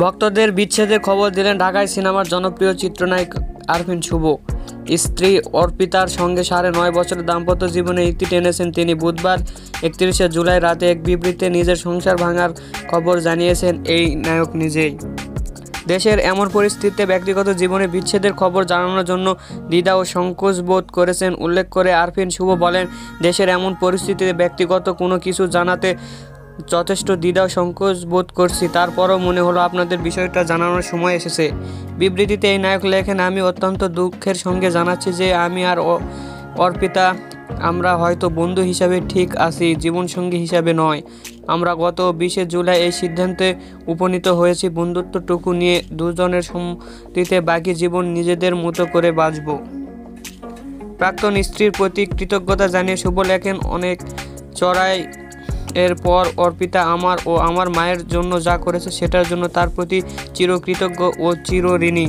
ভক্তদের বিচ্ছেদের খবর দিলেন ঢাকাই সিনেমার জনপ্রিয় চিত্রনায়ক আরফিন শুভ। স্ত্রী অর্পিতার সঙ্গে 9.5 বছরের দাম্পত্য জীবনে ইতি টেনেছেন তিনি। বুধবার 31শে জুলাই রাতে এক বিবৃতিতে নিজের সংসার ভাঙার খবর জানিয়েছেন এই নায়ক নিজেই। দেশের এমন পরিস্থিতিতে ব্যক্তিগত জীবনে বিচ্ছেদের খবর জানানোর জন্য দ্বিধা ও সংকোচ বোধ করেছেন উল্লেখ করে আরফিন শুভ বলেন, দেশের এমন পরিস্থিতিতে ব্যক্তিগত কোনো কিছু জানাতে যথেষ্ট দ্বিধা ও সংকোচ বোধ করছি, তারপরও মনে হলো আপনাদের বিষয়টা জানানোর সময় এসেছে। বিবৃতিতে এই নায়ক লেখেন, আমি অত্যন্ত দুঃখের সঙ্গে জানাচ্ছি যে আমি আর অর্পিতা আমরা হয়তো বন্ধু হিসাবে ঠিক আছি, জীবনসঙ্গী হিসাবে নয়। আমরা গত 20শে জুলাই এই সিদ্ধান্তে উপনীত হয়েছি, বন্ধুত্বটুকু নিয়ে দুজনের সম্মতিতে বাকি জীবন নিজেদের মতো করে বাঁচব। প্রাক্তন স্ত্রীর প্রতি কৃতজ্ঞতা জানিয়ে শুভ লেখেন, অনেক চড়াই এর পর অর্পিতা আমার ও আমার মায়ের জন্য যা করেছে সেটার জন্য তার প্রতি চিরকৃতজ্ঞ ও চিরঋণী।